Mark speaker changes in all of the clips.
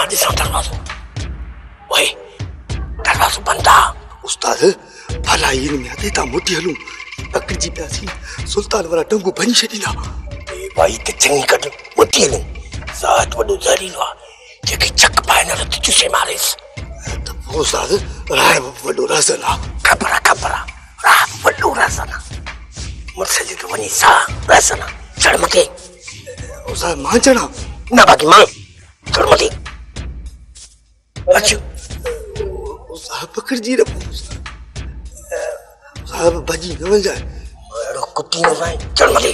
Speaker 1: मां ॾिसां दरवाज़ो। ओए दरवाज़ो बंद आ।
Speaker 2: उस्ताद भला इन में आते ता मोटी हलूं पकड़जी पियासी सुल्तान वाला टंगू भनी छॾींदा।
Speaker 1: ए भाई ते चंगी कट मोटी हलूं साथ वॾो ज़हरीलो आ जेके चक पाए न रत चुसे मारेस।
Speaker 2: त पोइ उस्ताद राय वॾो रज़ल आ।
Speaker 1: ख़बर आ राह वॾो रज़ल आ मुर्शद के वनी सा रज़ल आ चढ़ मथे।
Speaker 2: उस्ताद मां चढ़ा
Speaker 1: ना बाकी मां चढ़ मथे। अच्छा
Speaker 2: उस्ताद पकड़जी रे उस्ताद भजी न वञ जाए
Speaker 1: अड़ो कुत्ती न भाई चढ़ मथे।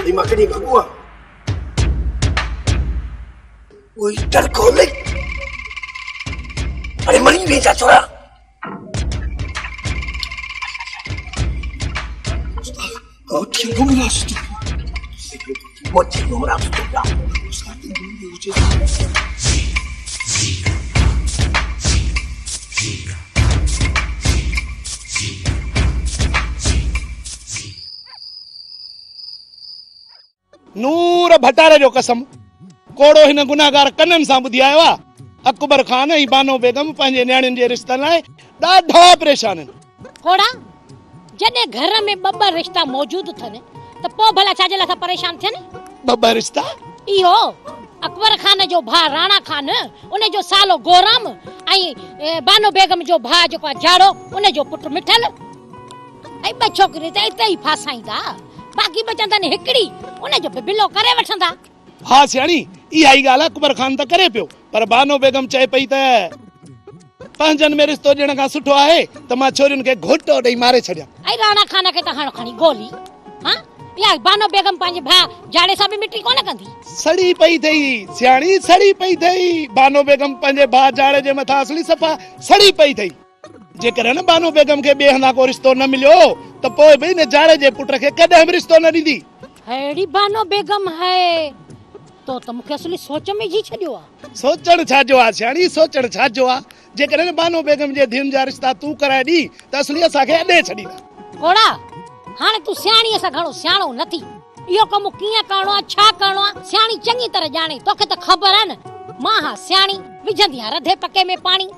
Speaker 2: Ini makan ni kat gua.
Speaker 1: Oi, tergolek. Ada maling beca cora.
Speaker 2: Mochi nomor tu.
Speaker 1: Mochi nomor tu.
Speaker 3: नूर भटारे जो कसम कोड़ो हिन गुनाहगार कनन सां ॿुधी आयो आहे। अकबर खान ऐं बानो बेगम पंहिंजे न्याणियुनि जे रिश्तनि लाइ ॾाढा परेशान आहिनि।
Speaker 4: कोड़ा जॾहिं घर में ॿ रिश्ता मौजूद अथनि त पोइ भला छाजे लाइ परेशान थियनि?
Speaker 3: ॿ रिश्ता
Speaker 4: इहो अकबर खान जो भाउ राणा खान उन जो सालो गोराम ऐं बानो बेगम जो भाउ जेको आहे जाड़ो उन जो पुटु मिठल ऐं ॿ छोकिरियूं त इते ई फासाईंदा बाक़ी बचंदनि हिकिड़ी उन जो बिलो करे वठंदा।
Speaker 3: हा सियाणी इहा ई ॻाल्हि अकबर खान त करे पियो पर बानो बेगम चए पई त पंहिंजनि में रिश्तो ॾियण खां सुठो आहे त मां छोरियुनि खे घोटो ॾेई मारे छॾियां।
Speaker 4: ऐं राणा खान खे त हाणे खणी गोली हां या बानो बेगम पंहिंजे भाउ जाड़े सां बि मिटी कोन कंदी।
Speaker 3: सड़ी पई थई सियाणी सड़ी पई थई बानो बेगम पंहिंजे भाउ जाड़े जे मथां असली सफ़ा सड़ी पई थई। जेकर न बानो बेगम खे ॿिए हंधा को रिश्तो न मिलियो त पोइ बि न जाड़े जे पुट खे कॾहिं बि रिश्तो न ॾींदी।
Speaker 4: अहिड़ी बानो बेगम है तो मूंखे असली सोच में जी छॾियो आहे।
Speaker 3: सोचण छाजो आहे सियाणी सोचण छाजो आहे जेकर न बानो बेगम जे धीउनि जा रिश्ता तूं कराए ॾी त असली असांखे अॾे छॾींदा।
Speaker 4: कोड़ा हाणे तूं सियाणीअ सां घणो सियाणो नथी इहो कमु कीअं करणो आहे छा करणो आहे सियाणी चङी तरह ॼाणे तोखे त ख़बर आहे न। मां हा सियाणी विझंदी आहियां रधे पके में पाणी।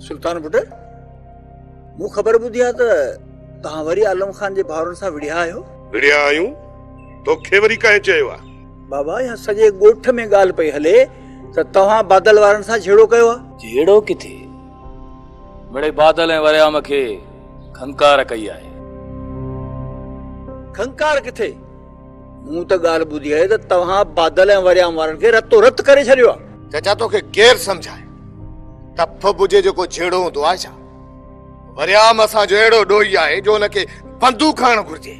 Speaker 5: सुल्तान पुट मूं ख़बर ॿुधी आहे त तव्हां वरी आलम खान जे भाउरनि सां विड़िया आहियो।
Speaker 6: विड़िया आहियूं तोखे वरी कंहिं चयो आहे?
Speaker 5: बाबा या सॼे ॻोठ में ॻाल्हि पई हले त तव्हां बादल वारनि सां झेड़ो कयो आहे।
Speaker 7: झेड़ो किथे बड़े बादल ऐं वरियाम खे खंकार कई आहे।
Speaker 5: खंकार किथे? मूं त ॻाल्हि ॿुधी आहे त तव्हां बादल ऐं वरियाम वारनि खे रतो रत करे छॾियो आहे।
Speaker 6: चाचा तोखे केरु सम्झाए टफ बुझे जेको झेड़ो हूंदो आहे छा? वरियाम असांजो अहिड़ो ॾोही आहे जो हुनखे बंदूक खणणु घुर्जे।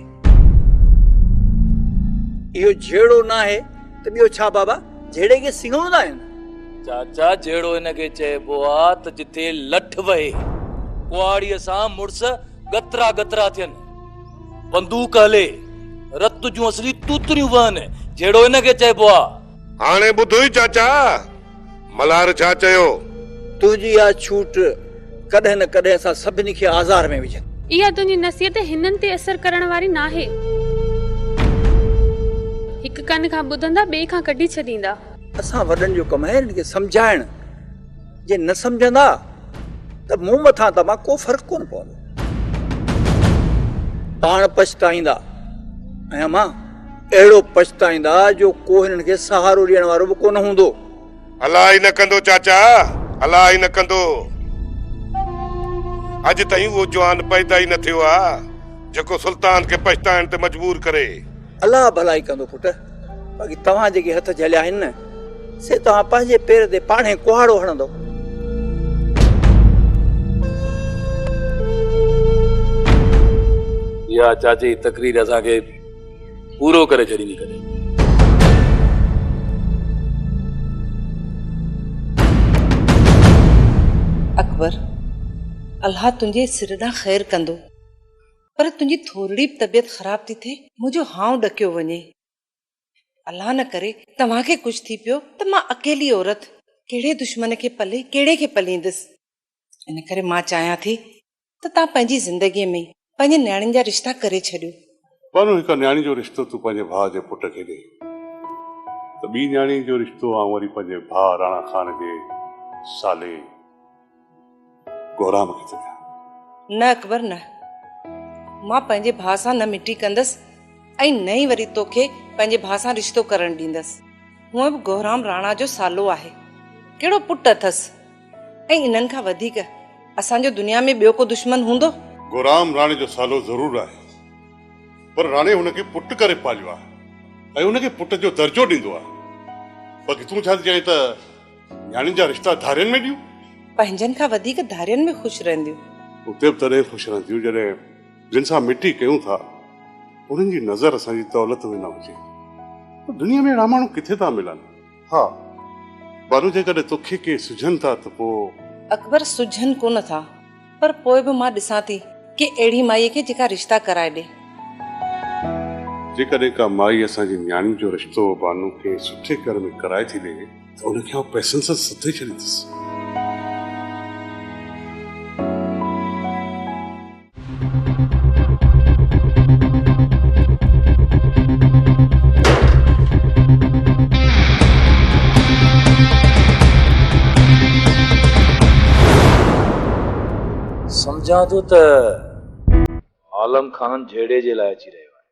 Speaker 5: इहो झेड़ो न आहे त ॿियो छा बाबा? झेड़े खे सिंघ हूंदा आहिनि।
Speaker 7: चाचा झेड़ो हिनखे चइबो आहे त जिथे लठ वहे कुआड़ीअ सां मुड़स गतरा गतरा थियनि बंदूक हले रत जूं असली तूतरियूं वहनि झेड़ो हिनखे चइबो आहे।
Speaker 6: हाणे ॿुधो ई चाचा मल्हार छा चयो?
Speaker 5: तुंहिंजी इहा छूट कॾहिं न कॾहिं असां सभिनी खे आज़ार में विझनि।
Speaker 8: इहा तुंहिंजी नसीहत हिननि ते असर करण वारी नाहे। हिकु कन खां ॿुधंदा ॿिए खां कढी छॾींदा।
Speaker 5: असां वॾनि जो कमु आहे हिनखे सम्झाइण। जे न सम्झंदा त मूं मथां तव्हां को फ़र्क़ु कोन पवंदो। पाण पछताईंदा ऐं अम्मा अहिड़ो पछताईंदा जो को हिननि खे सहारो ॾियण वारो बि कोन हूंदो।
Speaker 6: अलाह ई न कंदो चाचा, अलाह ई न कंदो। अॼु ताईं उहो जवान पैदा ई न थियो आहे जेको सुल्तान खे पछताइण ते मजबूर करे।
Speaker 5: अलाह भलाई कंदो पुट, बाक़ी तव्हां जेके हथ झलिया आहिनि न से तव्हां पंहिंजे पेर ते पाणे कुहाड़ो हणंदो।
Speaker 7: इहा चाची तकरीर असांखे पूरो करे छॾींदी कॾहिं।
Speaker 9: अकबर, अल्लाह तुंहिंजे सिर ॾांहुं ख़ैर कंदो, पर तुंहिंजी थोरी बि तबियत ख़राब थी थिए, मुंहिंजो हाउ ॾकियो वञे। अल्लाह न करे तव्हांखे कुझु थी पियो त मां अकेली औरत कहिड़े दुश्मन खे पले कहिड़े खे पलींदसि। इन करे मां चाहियां थी त तव्हां पंहिंजी ज़िंदगीअ में पंहिंजे न्याणियुनि जा रिश्ता करे छॾियो।
Speaker 10: पर हिकु न्याणी जो रिश्तो तूं पंहिंजे भाउ जे पुट खे ॾे, त ॿी न्याणी जो रिश्तो आउं वरी पंहिंजे भाउ राणा खान जे साले गौराम खे थो ॾियां।
Speaker 9: न अकबर न, मां पंहिंजे भाउ सां न मिटी कंदसि ऐं न ई वरी तोखे पंहिंजे भाउ सां रिश्तो करणु ॾींदसि। हूअं बि गौराम राणा जो सालो आहे, कहिड़ो पुटु अथसि, ऐं इन्हनि खां वधीक असांजो दुनिया में ॿियो को दुश्मन हूंदो?
Speaker 10: गौराम राणे जो सालो ज़रूरु आहे, पर राणे हुनखे पुटु करे पालियो आहे ऐं हुनखे पुट जो दर्जो ॾींदो आहे। बाक़ी तूं छा थी चईं त न्याणियुनि जा रिश्ता धारियुनि में ॾियूं?
Speaker 9: पंहिंजनि खां वधीक धारियुनि में ख़ुशि रहंदियूं।
Speaker 10: उते बि तॾहिं ख़ुशि रहंदियूं जॾहिं जिन सां मिटी कयूं था उन्हनि जी नज़र असांजी दौलत में न हुजे। दुनिया में अहिड़ा माण्हू किथे था मिलनि। हा बारू जेकॾहिं तोखे के सुझनि था त पोइ
Speaker 9: अकबर सुझनि कोन था, पर पोइ बि मां ॾिसां थी कि अहिड़ी माईअ खे जेका रिश्ता कराए ॾे।
Speaker 10: जेकॾहिं का माई असांजी न्याणी जो रिश्तो बानू खे सुठे घर में कराए थी ॾे त उनखे आउं पैसनि सां सथे छॾींदुसि।
Speaker 7: समझा तो त आलम खान झेड़े जे लाइ अची रहियो आहे।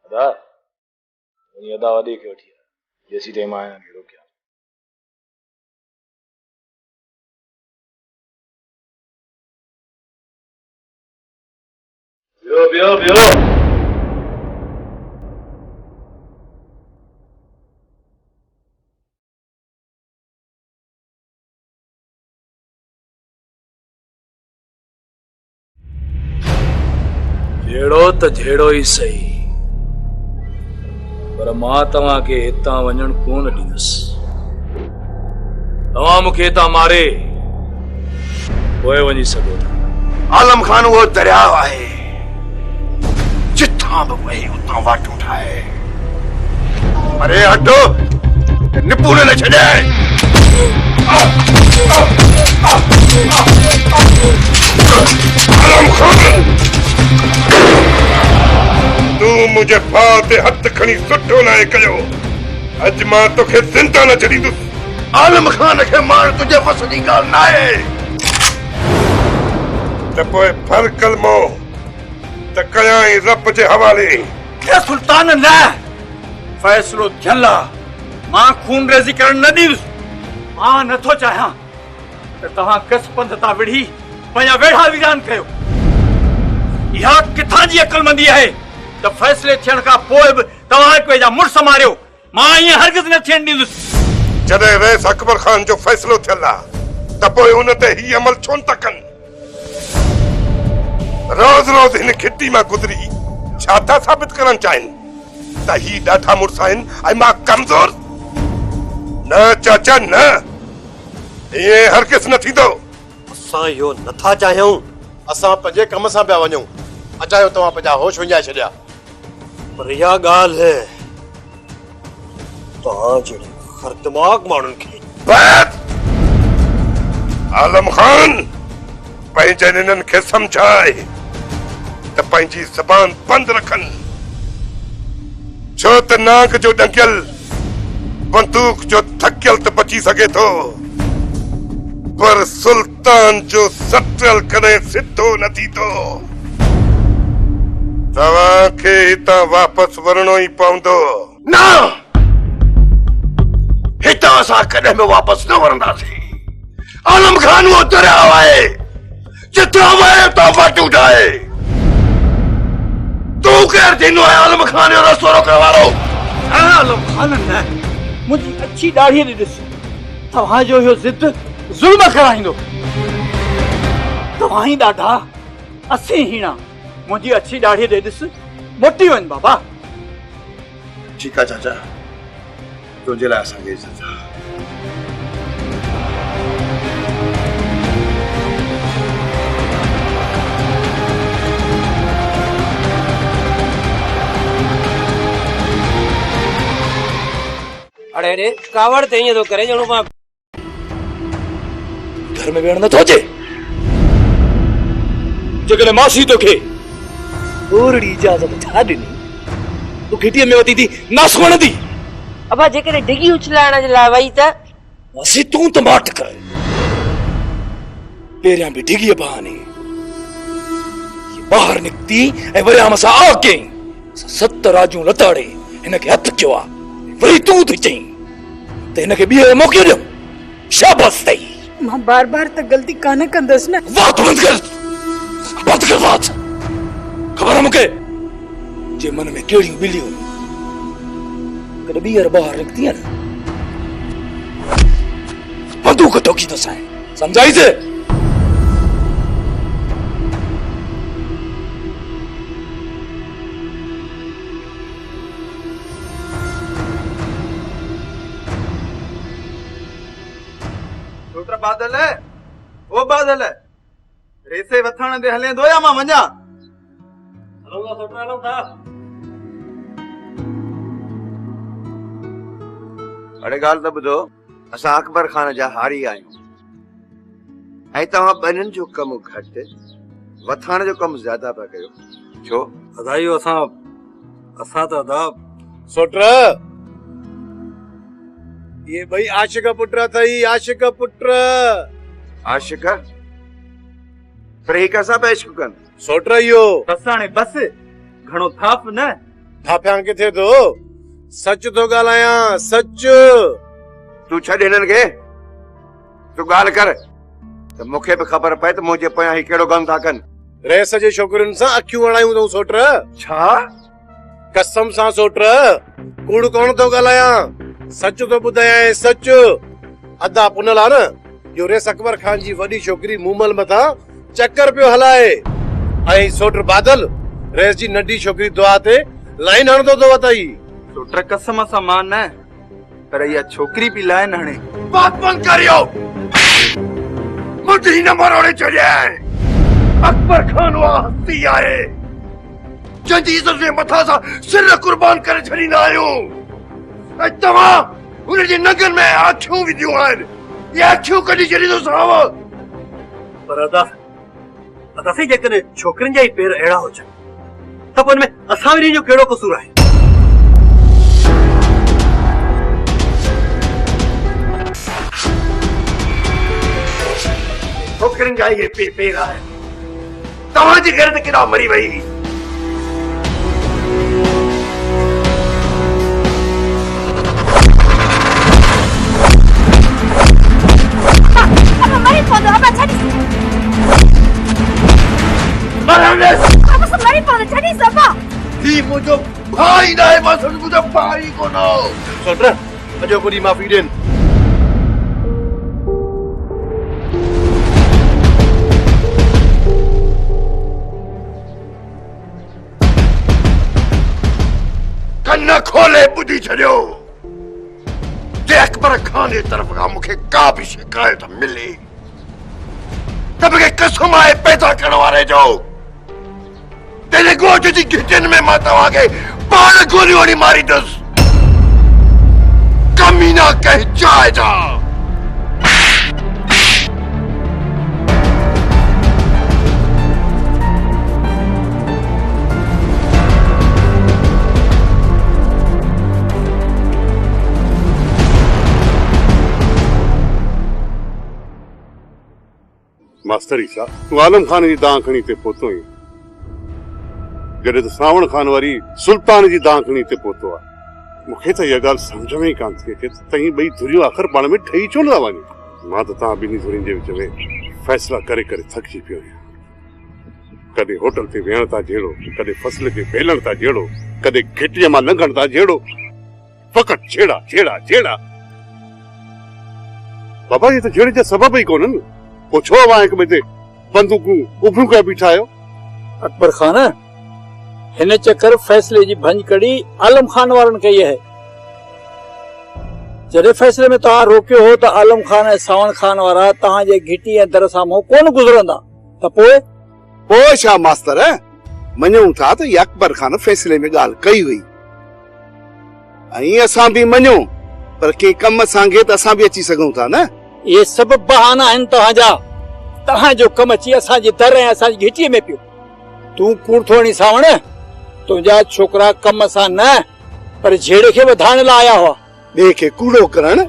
Speaker 7: अदा अदा वॾे खे वठी आहे जेसी टाइम आया खे रोकिया। बियो बियो बियो। झेड़ो त झेड़ो ई सही, पर मां तव्हांखे हितां वञण कोन ॾींदुसि। तव्हां मूंखे हितां मारे पोइ वञी सघो था।
Speaker 1: आलम खान वो दरियाव आहे, जिथां बि वही उतां वाटूं ठाहे। अरे हटो, निपुण न छॾे। आलम खान तू मुझे भाउ ते हथ खणी सुठो नाहे कयो। अॼु मां तोखे ज़िंदा न छॾींदुसि। आलम खान खे मार तुंहिंजे बस जी ॻाल्हि न आहे। त पोइ फर कलमो त कयां ई रब जे हवाले।
Speaker 5: हे सुल्तान न, फ़ैसिलो थियल आहे। मां खून रेज़ी करण न ॾींदुसि। मां नथो चाहियां त तव्हां कस पंध तां विढ़ी पंहिंजा वेढ़ा वीरान कयो। इहा किथां जी अकुलमंदी आहे त फ़ैसिले थियण खां पोइ बि तव्हां पंहिंजा मुड़ुस मारियो। मां ईअं हरगिज़ न थियण ॾींदुसि।
Speaker 6: जॾहिं रईस अकबर खान जो फ़ैसिलो थियल आहे त पोइ उन ते ही अमल छो न था कनि? रोज़ रोज़ हिन खिटी मां गुज़री छा था साबित करणु चाहिनि त ही ॾाढा मुड़ुस आहिनि ऐं मां कमज़ोर? न चाचा न, इएं हरगिज़ न थींदो।
Speaker 11: असां इहो नथा चाहियूं। असां पंहिंजे कम सां पिया वञूं। अचायो तव्हां पंहिंजा होश विञाए छॾिया। पर इहा ॻाल्हि है तव्हां जहिड़े ख़रदिमाग़ माण्हुनि खे।
Speaker 6: बस आलम खान पंहिंजनि इन्हनि खे सम्झाए त पंहिंजी ज़बान बंदि रखनि, छो त नाक जो ॾंगियल बंदूक जो थकियल त बची सघे थो, पर सुल्तान जो सटल कदे सिद्धो न थी तो तव्हांखे हितां वापस वञणो ई पवंदो।
Speaker 11: न हितां असां कॾहिं बि वापसि न वरंदासीं। आलम खान वो दरिया आहे जिथे वहे तो वटू ठाहे। तू केर थींदो आहे आलम खान जो रस्तो रोकण वारो?
Speaker 5: आलम खान न मुंहिंजी अच्छी ॾाढ़ीअ ॾे ॾिस तव्हांजो इहो ज़िद ज़ुल्म कराईंदो। तव्हां ई ॾाढा असीं हीणा मुंहिंजी अच्छी ॾाढ़ीअ ॾे ॾिस मोटी वञ बाबा।
Speaker 11: ठीकु आहे चाचा तुंहिंजे लाइ असांखे इज़त आहे।
Speaker 7: अड़े अड़े कावड़ ते ईअं थो करे ॼणो मां घर में वेहण नथो अचे। जेकॾहिं मासी तोखे थोरी इजाज़त छा ॾिनी तूं घिटीअ में वती थी नास वणंदी।
Speaker 12: अबा जेकॾहिं डिगी उछलाइण जे लाइ वई त
Speaker 7: मासी तूं त माट कर पहिरियां बि डिगीअ बहाने ॿाहिरि निकिती ऐं वरी मूंसां आ कयईं। 7 राजूं लताड़े हिनखे हथु कयो आहे। वरी तूं थी चईं त हिनखे ॿीहर मौक़ो ॾियो। शाबाश अथई।
Speaker 12: मां बार बार त ग़लती कान कंदसि न।
Speaker 7: बात बंद कर बात। खबर है मूंखे जे मन में कहिड़ियूं ॿिलियूं कॾहिं ॿीहर ॿाहिरि निकिती आहे न बंदूक ठोकी थो साईं सम्झाइजे।
Speaker 5: बादल है ओ बादल है रेसे वथण दे हले दो या मां वञा। हलो सोटरा हलो था।
Speaker 11: अड़े ॻाल्हि त ॿुधो असां अकबर खान जा हारी आहियूं ऐं तव्हां ॿिन्हिनि जो कमु घटि वथाण जो कमु ज्यादा पिया कयो। छो
Speaker 5: अदाइयो असां त अदा
Speaker 11: सोटर ये भाई आशिक पुत्र थई। आशिक पुत्र आशिक पर ही कैसा पेश कन सोटर यो
Speaker 5: बसाणे बस घणो थाप न
Speaker 11: थाप्यां किथे तो सच तो ॻाल्हायां सच। तू छॾ हिननि खे तू ॻाल्हि कर त मूंखे बि ख़बर पए त मुंहिंजे पोयां ही कहिड़ो गम था कनि। रेस जे छोकिरियुनि सां अखियूं हणायूं अथऊं सोटर। छा कसम सां सोटर कूड़ कोन थो ॻाल्हायां सच तो ॿुधायां सच। अदा पुनल आहे न जो रेस अकबर खान जी वॾी छोकिरी मूमल मथां चक्कर पियो हलाए ऐं सोटर बादल रेस जी नंढी छोकिरी दुआ ते लाइन हणंदो तो वताई।
Speaker 5: सोटर कसम सां मां न पर इहा छोकिरी बि लाइन हणे।
Speaker 11: बात बंद करियो मुझे न मरोड़े छॾिया। अकबर खान वो हस्ती आहे जंहिंजी इज़त जे मथां सां सिर कुर्बान करे छॾींदा आहियूं ऐं तव्हां हुनजे नगन में अखियूं विधियूं आहिनि। ये अखियूं कढी छॾींदो साव।
Speaker 5: पर अदा से जेकॾहिं छोकिरियुनि जा ई पेर अहिड़ा हुजनि त पोइ में असां ॿिन्हिनि जो कहिड़ो कसूर आहे?
Speaker 11: छोकिरियुनि जा इहे पेर आहे। तव्हांजे घर ते केॾा मरी वई। मुझो भाई ना है मां मुझो भाई को ना सोटर अजो पूरी माफी देन। कन्ना खोले बुद्धि छड़ियो जे अकबर खान जी तरफ का मुखे का भी शिकायत मिली तब के कसम आए पैदा करण वाले जो तेरे गोद जी किचन में मां तव्हां खे पाण गोली वणी मारी दस कमीना कह जाएगा।
Speaker 10: मास्तरी सा तू आलम खान जी दां खणी ते पहुतो आहीं जॾहिं त सावण खान वारी सुल्तान जी दां खणी ते पहुतो आहे मूंखे त इहा ॻाल्हि सम्झ में ई कान थी अचे त तई ॿई धुरियूं आख़िर पाण में ठही छो नथा वञनि। मां त तव्हां ॿिन्ही धुरियुनि जे विच में फ़ैसिला करे करे थकिजी पियो आहियां। कॾहिं होटल ते वेहण था जहिड़ो, कॾहिं फसल खे बेलण था जहिड़ो, कॾहिं घिटीअ मां लंघण था जहिड़ो, फ़क़ति छेड़ा छेड़ा छेड़ा। बाबा ये तो छेड़े जा सबब ही कोन्हनि। पोइ छो अवां हिक ॿिए ते बंदूकूं उभियूं करे बीठा आहियो?
Speaker 5: अकबर खान हिन चक्कर फैसले जी भंज कड़ी आलम खान वारनि कई आहे। जॾहिं फैसले में तव्हां रोकियो हो त आलम खान ऐं सावण खान वारा तव्हांजे घिटी ऐं दर साम्हूं कोन गुज़रंदा त
Speaker 3: पोइ छा मास्तर मञूं था त इहा अकबर खान फैसले में ॻाल्हि कई हुई ऐं असां बि मञूं, पर कंहिं कम सांगे त असां बि अची सघूं था न।
Speaker 5: इहे सभु बहाना आहिनि तव्हांजा। तव्हांजो कमु अची असांजी दर ऐं असांजी घिटीअ में पियो। तूं कूड़ थो हणी सावण, तुंहिंजा छोकिरा कम सां न पर झेड़े खे वधाइण लाइ आया हुआ।
Speaker 3: ॿिए खे कूड़ो करण,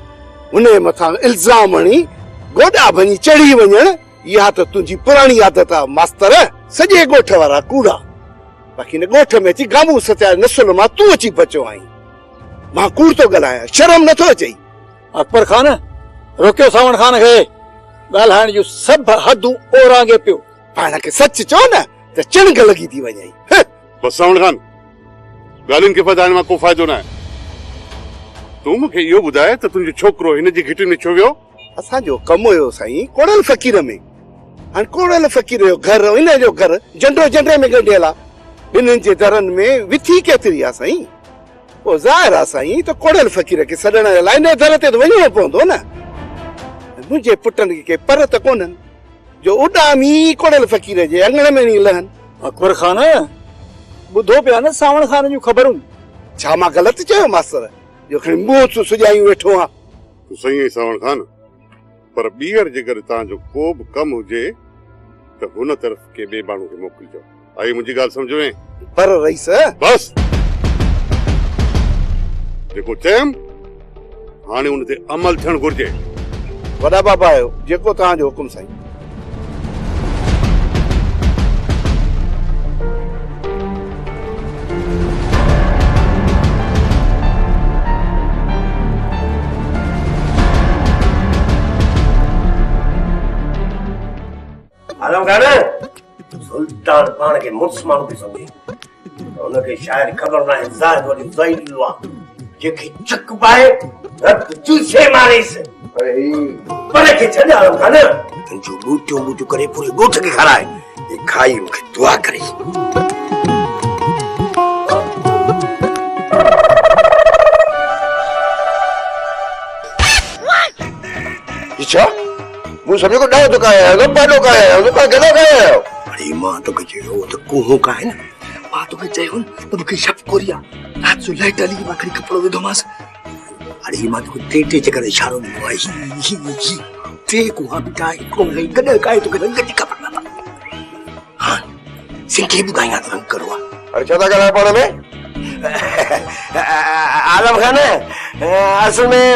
Speaker 3: उन मथां इल्ज़ाम हणी गोॾा भञी चढ़ी वञण, इहा त तुंहिंजी पुराणी आदत आहे मास्तर। सॼे ॻोठ वारा कूड़ा, बाक़ी न ॻोठ में अची गामू सचाए नसुल मां तूं अची बचियो आहीं। मां कूड़ थो ॻाल्हायां, शर्म नथो अचई?
Speaker 5: अकबर खान रोकियो सावण खान खे। ॻाल्हाइण जूं सभु हदूं ओरांगे पियो।
Speaker 3: पाण खे सच चओ न त चिणग लॻी थी वञे।
Speaker 10: बस सावण खान, ॻाल्हियुनि खे वधाइण मां को फ़ाइदो न आहे। तूं मूंखे इहो ॿुधाए त तुंहिंजो छोकिरो हिन जी घिटियुनि में छो वियो?
Speaker 3: असांजो कमु हुयो साईं कोड़ल फ़क़ीर में। हाणे कोड़ल फ़क़ीर जो घर, इन जो घर जंडो जंडे में गंढियल आहे। ॿिन्हिनि जे दरनि में विथी केतिरी आहे साईं? पोइ ज़ाहिर आहे साईं त कोड़ल फ़क़ीर खे सॾण लाइ इन दर ते त वञणो पवंदो न। मुंहिंजे पुटनि खे पर त कोन्हनि जो उॾामी कोड़ल फ़क़ीर जे अंगण में नी लहनि।
Speaker 5: अकबर खान ॿुधो पिया न सावण खान जूं ख़बरूं?
Speaker 3: छा मां ग़लति चयो मास्तर जो खणी मुंहुं सुॼायूं वेठो आहे?
Speaker 10: तूं सही आहीं सावण खान, पर ॿीहर जेकर तव्हांजो को बि कमु हुजे त हुन तरफ़ के ॿिए माण्हू खे मोकिलिजो। आई मुंहिंजी ॻाल्हि सम्झ में?
Speaker 3: पर रईस
Speaker 10: बस जेको चयमि हाणे उन ते अमल थियणु घुर्जे।
Speaker 3: वॾा बाबा आहियो, जेको तव्हांजो हुकुम साईं।
Speaker 11: आलम खान सुल्तान पाण खे मुड़ुस माण्हू थी सम्झे, हुनखे शायदि ख़बर न आहे ज़ाहिद वॾी ज़ाहिद ॾिनो आहे जेकी चक पाए रत चूसे मारेसि। पर खे छॾ आलम खान, तुंहिंजो ॿूटियो ॿूटियो करे पूरे ॻोठ खे खाराए ऐं खाई मूंखे दुआ करे। छा मूं सम्झो को ॾह दुकाया आहियो, पाॾो खाया आहियो, दुकान गॾो खाया आहियो। अरे मां तोखे चयो त कोहो का आहे न, मां तोखे चयो न त मूंखे शक कोरी आहे। राति जो लाइट हली मां खणी कपिड़ो विधोमांसि। अरे मां तोखे टे टे चकर इशारो ॾिनो आहे, टे कुहा बीठा हिकिड़ो लही गॾु खाए तोखे रंग जी ख़बर न पई। हा सिंधी ॿुधायां त रंग करो आहे। अरे छा था ॻाल्हायो पाण में? आलम खान असल में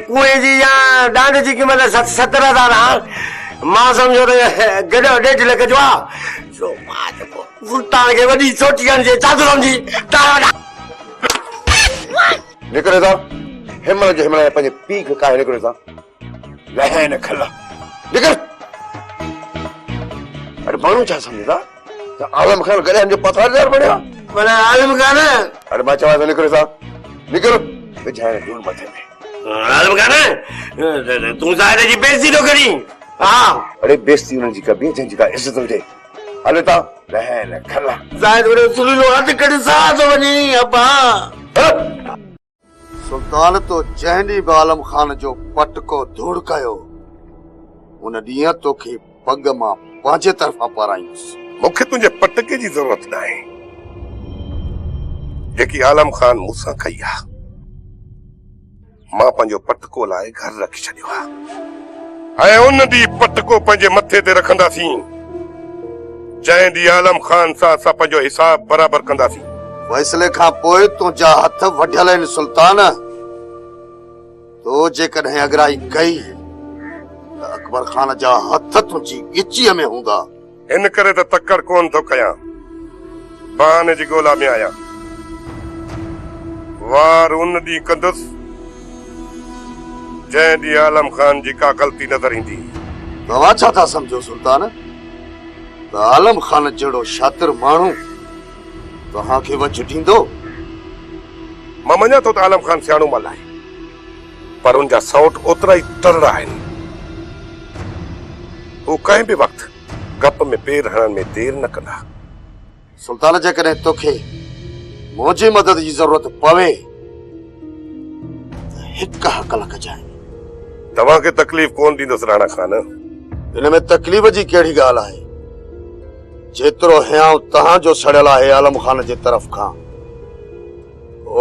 Speaker 11: कुएं जी या डांड जी क़ीमत 70,000 आहे। मां सम्झो त गॾो 1.5 लख जो आहे। सो मां जेको सुल्तान खे वॾी सोटी हणिजे चादरुनि जी निकिरे था हिमल जो हिमल पंहिंजे पीउ खे काहे निकिरे था लहे न खल निकिर। अरे माण्हू छा सम्झे था त आलम खान गॾे जो पथारदार बणियो? माना आलम खान अरे मां चवां थो निकिरे था निकिर विझाए धूल मथे में। आलम खान तूं ज़ाहिर जी बेइज्जती थो करी। हा अरे बेइज्जती उन्हनि जी कबी जंहिंजी का इज़त हुजे। हले था लहे न खल ज़ाहिर वॾो सुलीलो हथ कढी साह थो वञे। अब्बा
Speaker 3: सुल्तान तो जंहिं ॾींहुं बि आलम खान जो पटको धूड़ कयो उन ॾींहुं तोखे पग मां पंहिंजे तरफ़ां पाराईंदुसि।
Speaker 6: मूंखे तुंहिंजे पटके जी ज़रूरत न आहे जेकी आलम खान मूंसां कई आहे। मां पंहिंजो पटको लाइ घर रखी छॾियो आहे ऐं उन ॾींहुं पटको पंहिंजे मथे ते रखंदासीं जंहिं ॾींहुं आलम खान सां असां पंहिंजो हिसाब बराबरि कंदासीं।
Speaker 3: फैसले खां पोइ तुंहिंजा हथ वढियल आहिनि सुल्तान। तो जेकॾहिं अगराई कई त
Speaker 11: अकबर खान जा हथ तुझी गिचीअ में हूंदा।
Speaker 6: इन करे त तकड़ कोन थो कयां, बहाने जी ॻोल्हा में आहियां। वार उन ॾींहुं कंदुसि जंहिं ॾींहुं आलम खान जी का ग़लती नज़र ईंदी।
Speaker 11: तव्हां छा था सम्झो सुल्तान त आलम खान जहिड़ो शातिर माण्हू तव्हांखे वच ॾींदो?
Speaker 6: मां मञा थो त आलम खान सियाणो मल आहे, पर उन जा सौट ओतिरा ई तरड़ा आहिनि। हू कंहिं बि वक़्तु गप में पेर हणण में देर न कंदा।
Speaker 11: सुल्तान जेकॾहिं तोखे मुंहिंजी मदद जी ज़रूरत पवे त हिक हक़ कजांइ।
Speaker 6: तव्हांखे तकलीफ़ कोन ॾींदुसि राणा खान।
Speaker 11: हिन में तकलीफ़ जी कहिड़ी ॻाल्हि आहे? जेतिरो हियांव तव्हांजो सड़ियल आहे आलम खान जे तरफ़ खां,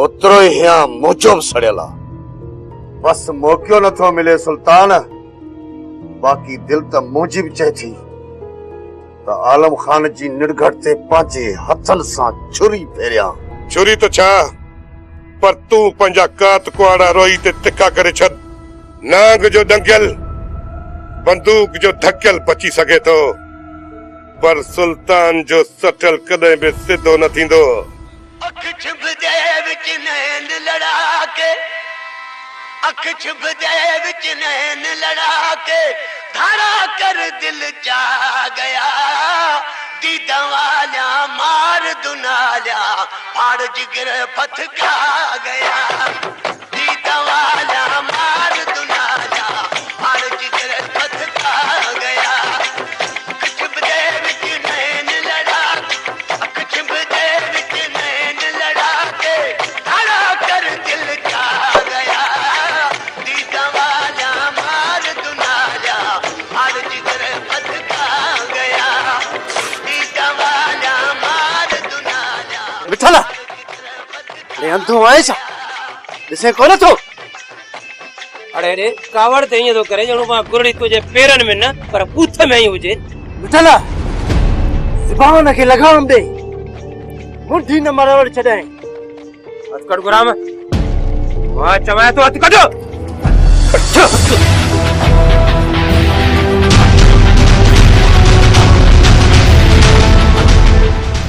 Speaker 11: ओतिरो ई हियां मुंहिंजो बि सड़ियल आहे। बस मौक़ो नथो मिले सुल्तान। बाक़ी दिल त मुंहिंजी बि चए थी त आलम खान जी निड़घट ते पंहिंजे हथनि सां छुरी फेरियां।
Speaker 6: छुरी तो छा, पर तू पंहिंजा कात कुआड़ा रोई ते तिका करे छॾ। नांग जो डंगियल बंदूक जो धकियल बची सघे थो, पर सुल्तान जो सटल कॾहिं बि सिधो न थींदो।
Speaker 2: अख छिभ दे विच नैन लड़ा के, अख छिभ दे विच नैन लड़ा के, धारा कर दिल चा गया। दीदा वाला मार दुनाला, फाड़ जिगर पथ खा गया। दीदा वाला मार दुनाला, फाड़ जिगर पथ खा गया। अख छिभ दे विच नैन लड़ा, अख छिभ दे विच नैन लड़ा के, धारा कर दिल चा गया। दीदा वाला मार दुनाला, फाड़ जिगर पथ खा गया। दीदा वाला मार दुनाला।
Speaker 11: विठला अरे अंधो आहे छा? ॾिसे कोन थो?
Speaker 12: अरे अरे कावड़ ते ईअं थो करे ॼणो मां गुरड़ी तुंहिंजे पेरनि में न पर बूथ में ई हुजे।
Speaker 11: विठला ज़बान खे लगाम ॾे, मुंडी न मरवड़ छॾाए।
Speaker 12: हथ कढ गुराम, मां चवां थो हथ कढो।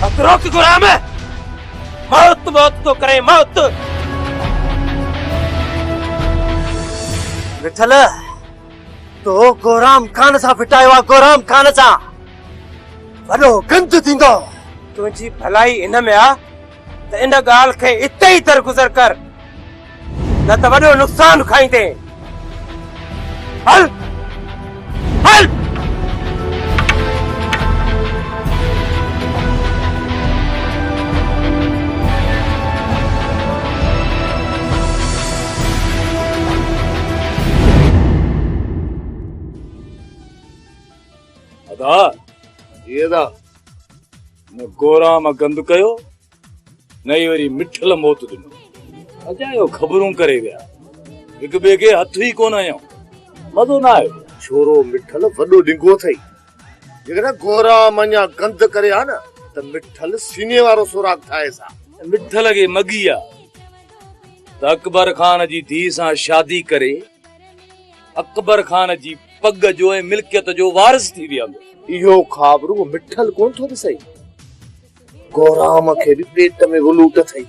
Speaker 12: हथ रोक गुराम, मौत मौत तो करे मौत।
Speaker 11: विठल तो गोराम खान सां फिटायो आहे, गोराम खान सां वॾो गंद थींदो।
Speaker 12: तुंहिंजी भलाई इन में आ त इन ॻाल्हि खे इते ई दरगुज़र कर, न त वॾो नुक़सान खाईंदे। हल हल।
Speaker 7: अदा न गोराम गंद कयो, न ई वरी मिठल मौत ॾिनो। अजायो ख़बरूं करे विया, हिक ॿिए खे हथ ई कोन आयो, मज़ो न आयो।
Speaker 11: छोरो मिठल वॾो डिंगो अथई। जेकॾहिं गोराम अञा गंद करे आ न त मिठल सीने वारो सुराग ठाहे सा।
Speaker 7: मिठल खे मगी आ त अकबर खान जी धीउ सां शादी करे अकबर खान जी पग जो ऐं मिल्कियत जो वारिस थी वियो।
Speaker 11: इहो ख़ाबरू मिठल कोन थो ॾिसई। गोराम खे बि पेट में वलूट अथई,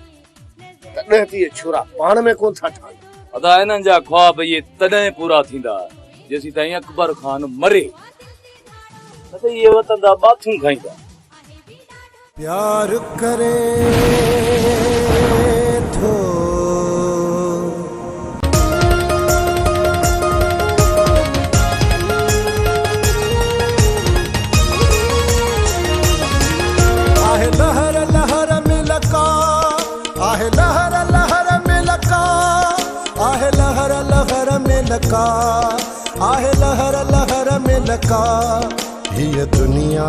Speaker 11: तॾहिं त इहे छोरा पाण में कोन था ठहनि।
Speaker 7: अदा हिननि जा ख्वाब इहे तॾहिं पूरा थींदा जेसीं ताईं अकबर खान मरे, न त इहे वतन जा बाथूं खाईंदा।
Speaker 13: प्यार करे थो आहे लहर लहर में लका, आहे लहर लहर में लका, आहे लहर लहर में लका, आहे लहर लहर में लका। ये दुनिया